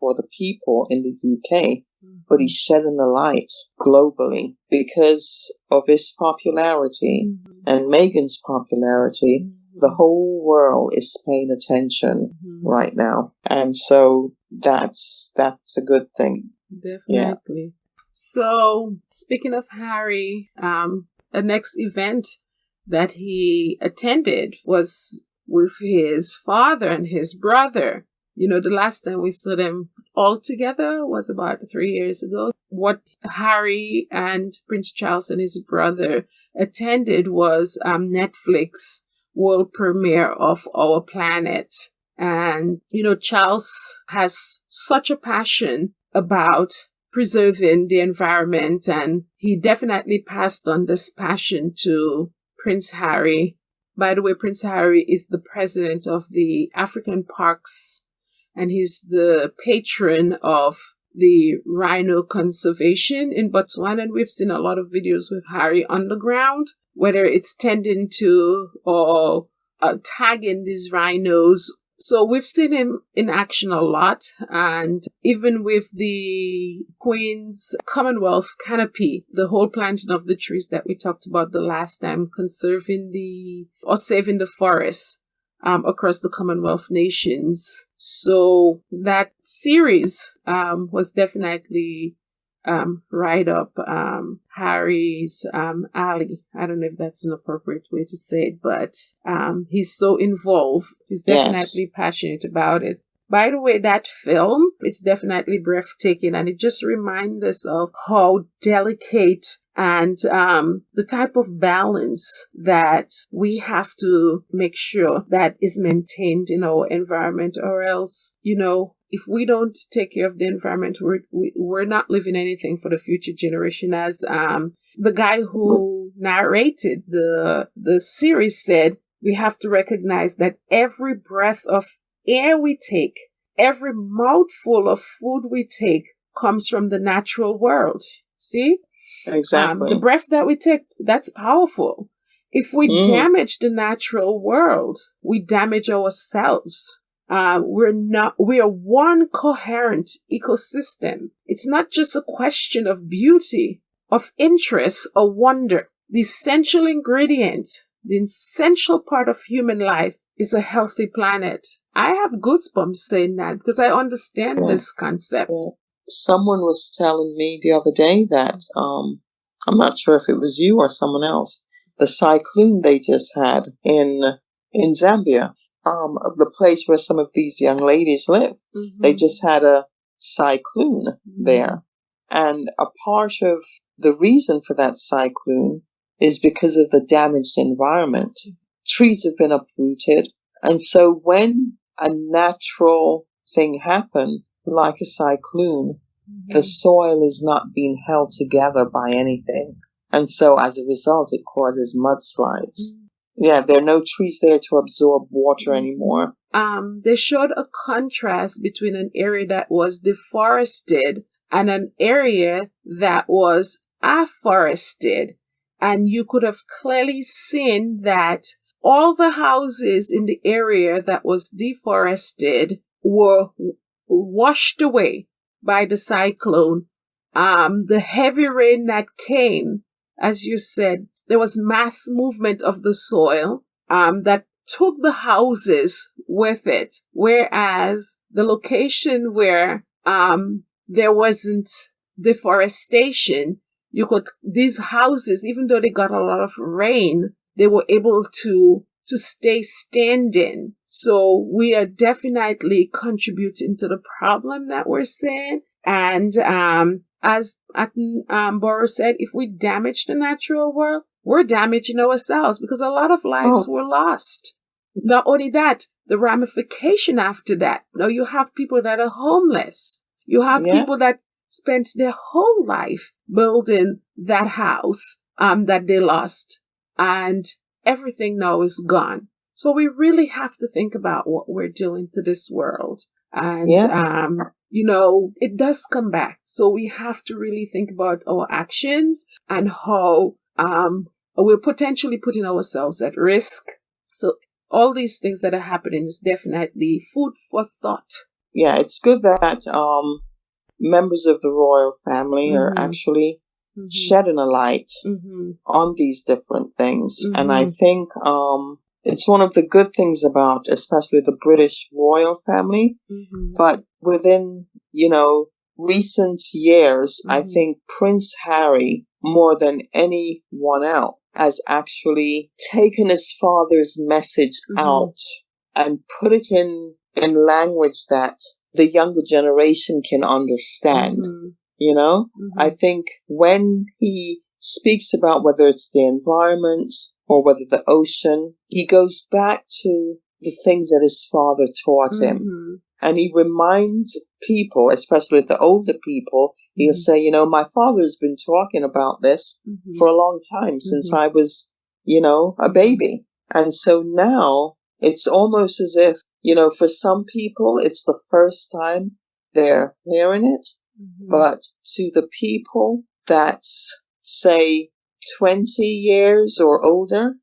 for the people in the UK, but he's shedding a light globally because of his popularity and Meghan's popularity. The whole world is paying attention right now. And so that's a good thing. Definitely. Yeah. So speaking of Harry, the next event that he attended was with his father and his brother. The last time we saw them all together was about 3 years ago. What Harry and Prince Charles and his brother attended was Netflix world premiere of Our Planet. And, Charles has such a passion about preserving the environment, and he definitely passed on this passion to Prince Harry. By the way, Prince Harry is the president of the African Parks, and he's the patron of the rhino conservation in Botswana. And we've seen a lot of videos with Harry on the ground, whether it's tending to or tagging these rhinos. So we've seen him in action a lot. And even with the Queen's Commonwealth canopy, the whole planting of the trees that we talked about the last time, saving the forests across the Commonwealth nations. So that series was definitely right up Harry's alley. I don't know if that's an appropriate way to say it, but he's so involved. He's definitely passionate about it. By the way, that film, it's definitely breathtaking, and it just reminds us of how delicate and the type of balance that we have to make sure that is maintained in our environment, or else, if we don't take care of the environment, we're not leaving anything for the future generation. As the guy who narrated the series said, we have to recognize that every breath of air we take, every mouthful of food we take comes from the natural world. See? Exactly. The breath that we take, that's powerful. If we damage the natural world, we damage ourselves. We are one coherent ecosystem. It's not just a question of beauty, of interest, or wonder. The essential ingredient, the essential part of human life is a healthy planet. I have goosebumps saying that because I understand this concept. Yeah. Someone was telling me the other day that, I'm not sure if it was you or someone else, the cyclone they just had in Zambia, the place where some of these young ladies live. Mm-hmm. They just had a cyclone there. And a part of the reason for that cyclone is because of the damaged environment. Trees have been uprooted. And so when a natural thing happens, like a cyclone, the soil is not being held together by anything. And so as a result, it causes mudslides. Yeah, there are no trees there to absorb water anymore. They showed a contrast between an area that was deforested and an area that was afforested. And you could have clearly seen that all the houses in the area that was deforested were washed away by the cyclone. The heavy rain that came, as you said, there was mass movement of the soil that took the houses with it. Whereas the location where there wasn't deforestation, these houses, even though they got a lot of rain, they were able to stay standing. So we are definitely contributing to the problem that we're seeing. And as Attenborough said, if we damage the natural world, we're damaging ourselves because a lot of lives were lost. Not only that, the ramification after that. Now you have people that are homeless. You have people that spent their whole life building that house that they lost. And everything now is gone. So we really have to think about what we're doing to this world. And, it does come back. So we have to really think about our actions and how we're potentially putting ourselves at risk. So all these things that are happening is definitely food for thought. Yeah, it's good that members of the royal family are actually shedding a light on these different things. And I think it's one of the good things about especially the British royal family. But within, recent years, I think Prince Harry, more than anyone else, has actually taken his father's message out and put it in language that the younger generation can understand. I think when he speaks about whether it's the environment or whether the ocean, he goes back to the things that his father taught him. And he reminds people, especially the older people, he'll say, my father has been talking about this for a long time, since I was, a baby. And so now it's almost as if, for some people, it's the first time they're hearing it. But to the people that's, say, 20 years or older,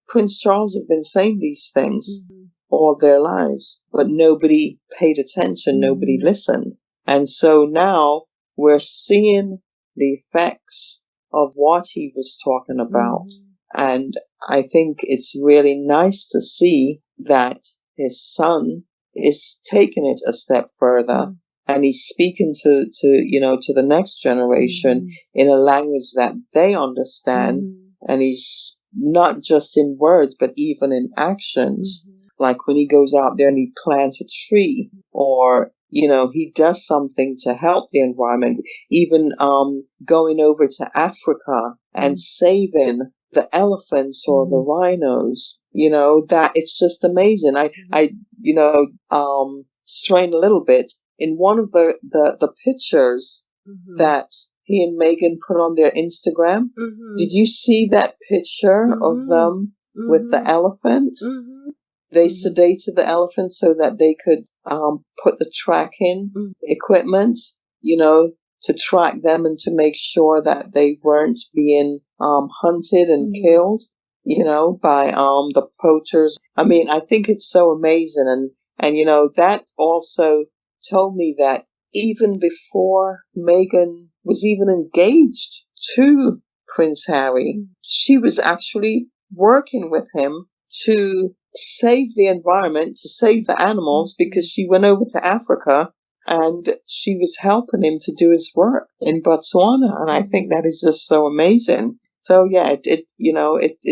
Prince Charles has been saying these things all their lives, but nobody paid attention, nobody listened. And so now we're seeing the effects of what he was talking about. And I think it's really nice to see that his son is taking it a step further. And he's speaking to the next generation in a language that they understand. And he's not just in words, but even in actions, like when he goes out there and he plants a tree, or he does something to help the environment, even going over to Africa and saving the elephants or the rhinos, that it's just amazing. I straying a little bit, in one of the pictures that he and Megan put on their Instagram, did you see that picture of them with the elephant? They sedated the elephant so that they could put the tracking equipment, to track them and to make sure that they weren't being hunted and killed, by the poachers. I mean, I think it's so amazing. And that also told me that even before Meghan was even engaged to Prince Harry, she was actually working with him to save the environment, to save the animals, because she went over to Africa and she was helping him to do his work in Botswana. And I think that is just so amazing. So yeah, it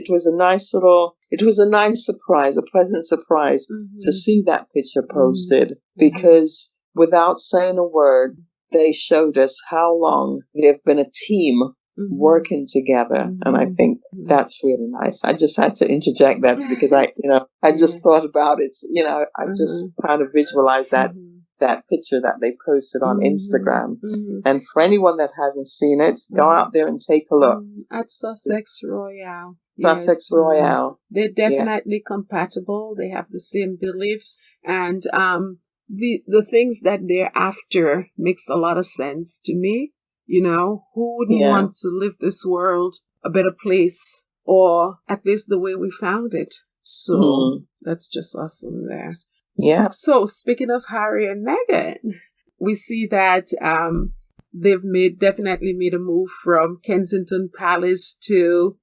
was a nice surprise, a pleasant surprise to see that picture posted, because without saying a word, they showed us how long they've been a team working together. And I think that's really nice. I just had to interject that because I just thought about it. I just kind of visualized that picture that they posted on Instagram. And for anyone that hasn't seen it, go out there and take a look. At Sussex Royale. Sussex Royale. They're definitely compatible. They have the same beliefs. And the things that they're after makes a lot of sense to me. Who wouldn't want to live this world a better place, or at least the way we found it? So that's just awesome there. Yeah. So speaking of Harry and Meghan, we see that they've definitely made a move from Kensington Palace to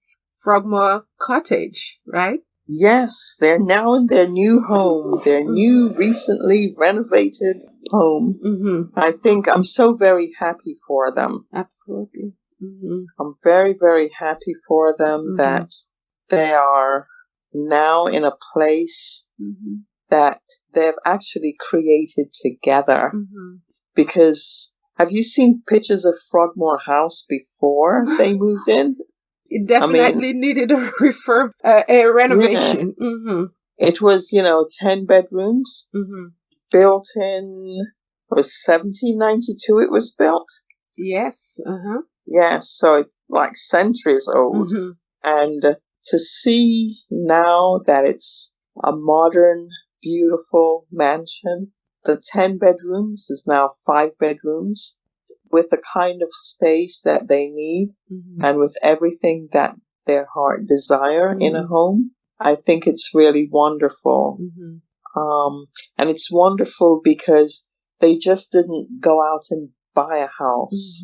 Frogmore Cottage, right? Yes, they're now in their new home, their new recently renovated home. I think I'm so very happy for them. Absolutely. I'm very, very happy for them that they are now in a place that they've actually created together. Because have you seen pictures of Frogmore House before they moved in? It definitely needed a renovation. Yeah. It was, 10 bedrooms, built in, was 1792 it was built? Yes. Yes, so like centuries old. And to see now that it's a modern, beautiful mansion, the 10 bedrooms is now 5 bedrooms, with the kind of space that they need and with everything that their heart desire in a home. I think it's really wonderful. And it's wonderful because they just didn't go out and buy a house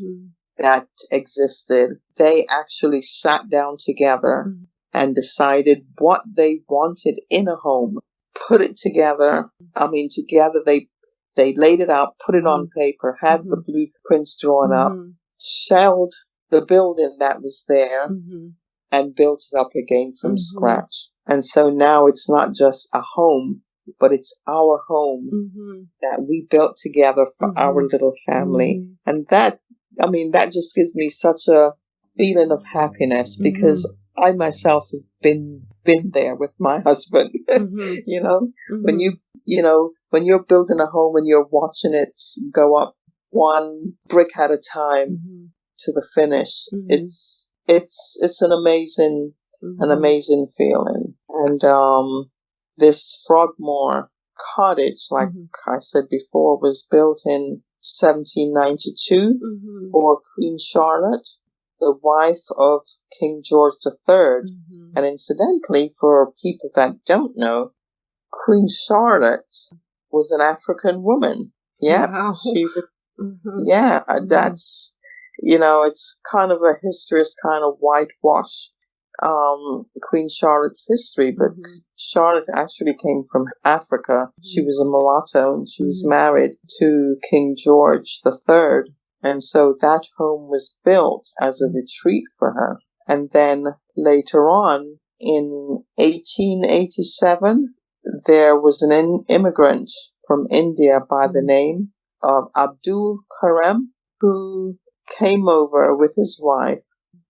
that existed. They actually sat down together and decided what they wanted in a home, put it together. I mean, together they laid it out, put it on paper, had the blueprints drawn up, shelled the building that was there, and built it up again from scratch. And so now it's not just a home, but it's our home that we built together for our little family. And that just gives me such a feeling of happiness, because I myself have been there with my husband. When you're building a home and you're watching it go up one brick at a time to the finish, it's an amazing feeling. And this Frogmore cottage, like I said before, was built in 1792 for Queen Charlotte, the wife of King George III. And incidentally, for people that don't know, Queen Charlotte was an African woman. Yeah, wow. She was. That's, it's kind of a history, it's kind of whitewash Queen Charlotte's history, but Charlotte actually came from Africa. She was a mulatto and she was married to King George III. And so that home was built as a retreat for her. And then later on, in 1887, there was an immigrant from India by the name of Abdul Karim who came over with his wife,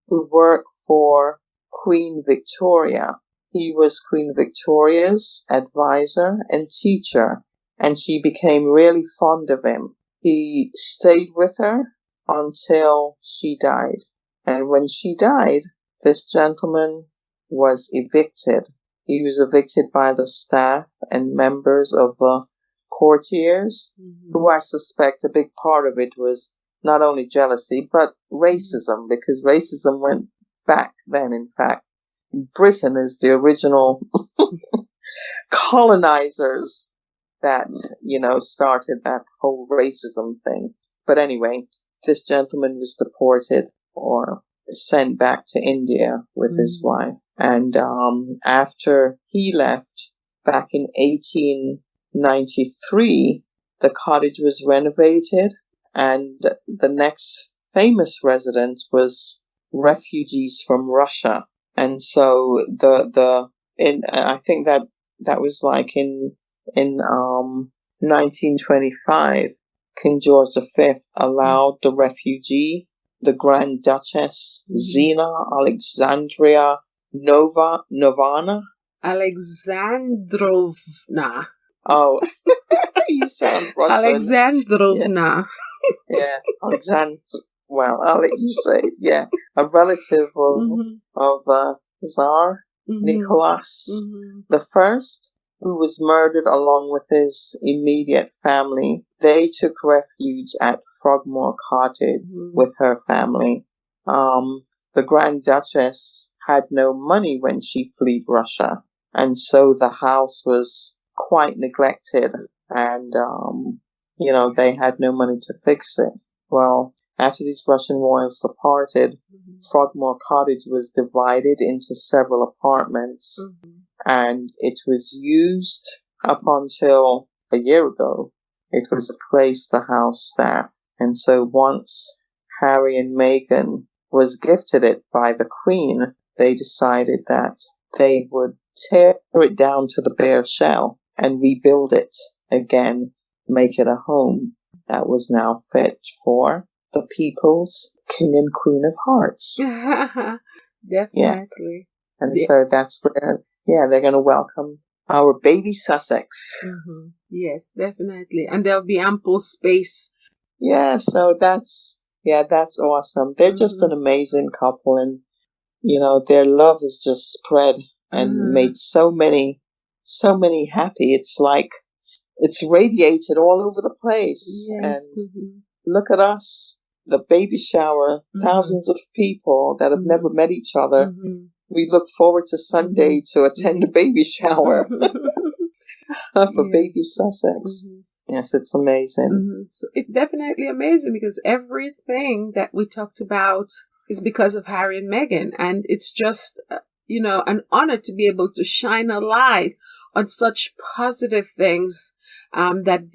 who worked for Queen Victoria. He was Queen Victoria's advisor and teacher, and she became really fond of him. He stayed with her until she died. And when she died, this gentleman was evicted. He was evicted by the staff and members of the courtiers, who I suspect a big part of it was not only jealousy, but racism, because racism went back then, in fact. Britain is the original colonizers that, started that whole racism thing. But anyway, this gentleman was deported or sent back to India with his wife. And after he left back in 1893, the cottage was renovated, and the next famous residence was refugees from Russia. And so I think that was like in 1925, King George V allowed the refugee, the Grand Duchess Zina Alexandria Novana. Alexandrovna. Oh, you sound Russian. Alexandrovna. Yeah, Alexandr. Well, I'll let you say it. Yeah, a relative of Tsar Nicholas the First, who was murdered along with his immediate family. They took refuge at Frogmore Cottage with her family. The Grand Duchess had no money when she fled Russia, and so the house was quite neglected, and they had no money to fix it. Well, after these Russian royals departed, Frogmore Cottage was divided into several apartments, and it was used up until a year ago. It was a place to house staff. And so once Harry and Meghan was gifted it by the Queen, they decided that they would tear it down to the bare shell and rebuild it again, make it a home that was now fit for the people's King and Queen of Hearts. Definitely. Yeah. And so that's where, they're going to welcome our baby Sussex. Yes, definitely. And there'll be ample space. Yeah, so that's awesome. They're just an amazing couple, and, their love is just spread and made so many happy. It's like it's radiated all over the place. Yes. And look at us, the baby shower, thousands of people that have never met each other. We look forward to Sunday to attend a baby shower for baby Sussex. Yes, it's amazing. So it's definitely amazing because everything that we talked about is because of Harry and Meghan. And it's just, an honor to be able to shine a light on such positive things that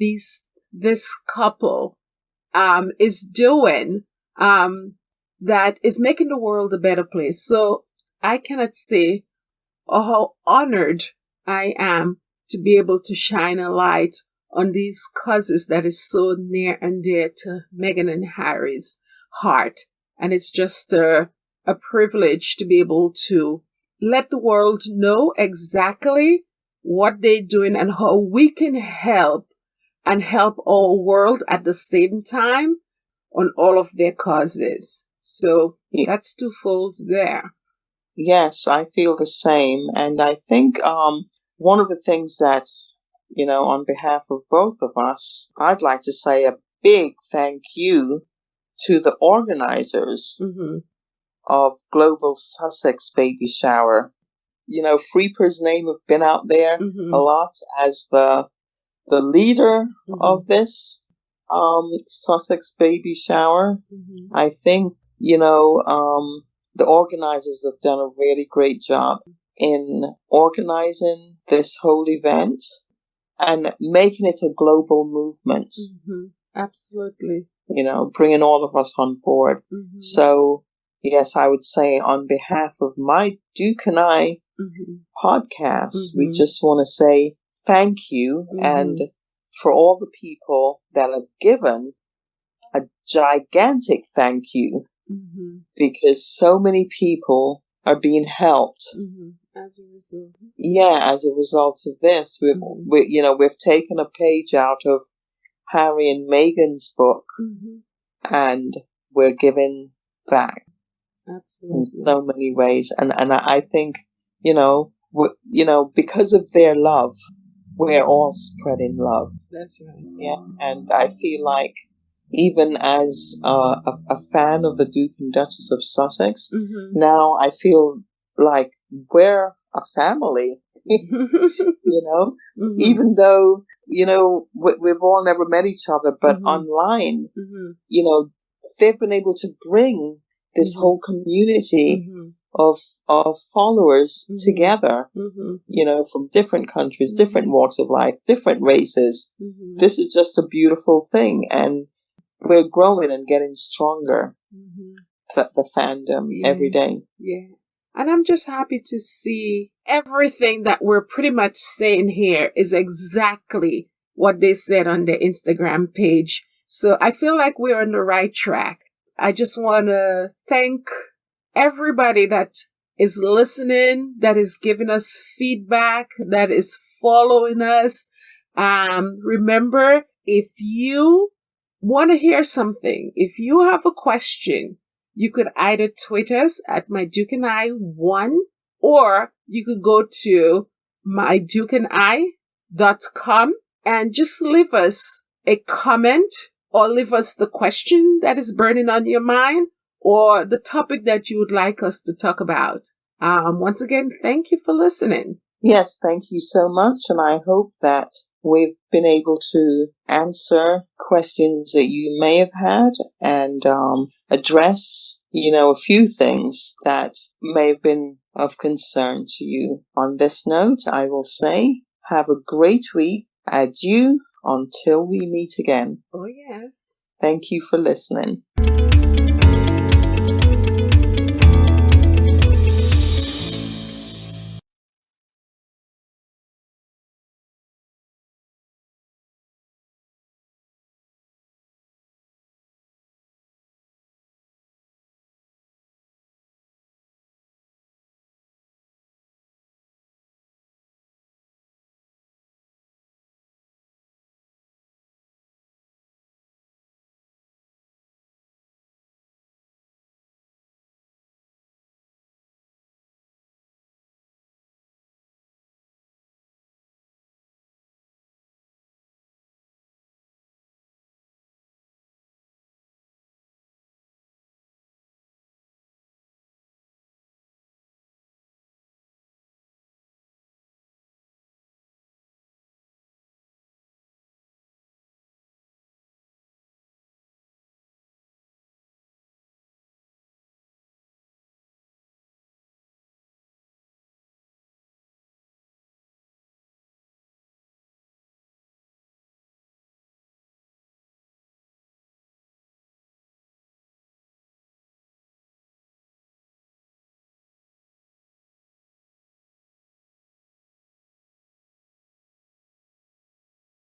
this couple is doing that is making the world a better place. So I cannot say how honored I am to be able to shine a light on these causes that is so near and dear to Meghan and Harry's heart. And it's just a privilege to be able to let the world know exactly what they're doing and how we can help and help our world at the same time on all of their causes. So that's twofold there. Yes, I feel the same. And I think one of the things that, on behalf of both of us, I'd like to say a big thank you to the organizers of Global Sussex Baby Shower. Freeper's name have been out there a lot as the leader of this Sussex Baby Shower. I think, the organizers have done a really great job in organizing this whole event and making it a global movement. Absolutely. Bringing all of us on board. So, yes, I would say on behalf of my Duke and I podcast, we just want to say thank you. And for all the people that have given, a gigantic thank you, because so many people are being helped. As a result. Yeah, as a result of this, we've taken a page out of Harry and Meghan's book, and we're giving back. Absolutely. In so many ways, and I think because of their love, we're all spreading love. That's right. Yeah, and I feel like even as a fan of the Duke and Duchess of Sussex, now I feel like we're a family. Even though we've all never met each other, but online, they've been able to bring this whole community of followers together, from different countries, different walks of life, different races. This is just a beautiful thing, and we're growing and getting stronger. The fandom every day. Yeah. And I'm just happy to see everything that we're pretty much saying here is exactly what they said on their Instagram page. So I feel like we're on the right track. I just want to thank everybody that is listening, that is giving us feedback, that is following us. Remember, if you want to hear something, if you have a question, you could either tweet us at mydukeandI1, or you could go to mydukeandi.com and just leave us a comment, or leave us the question that is burning on your mind, or the topic that you would like us to talk about. Once again, thank you for listening. Yes, thank you so much. And I hope that we've been able to answer questions that you may have had, and address, a few things that may have been of concern to you. On this note, I will say, have a great week. Adieu until we meet again. Oh, yes. Thank you for listening.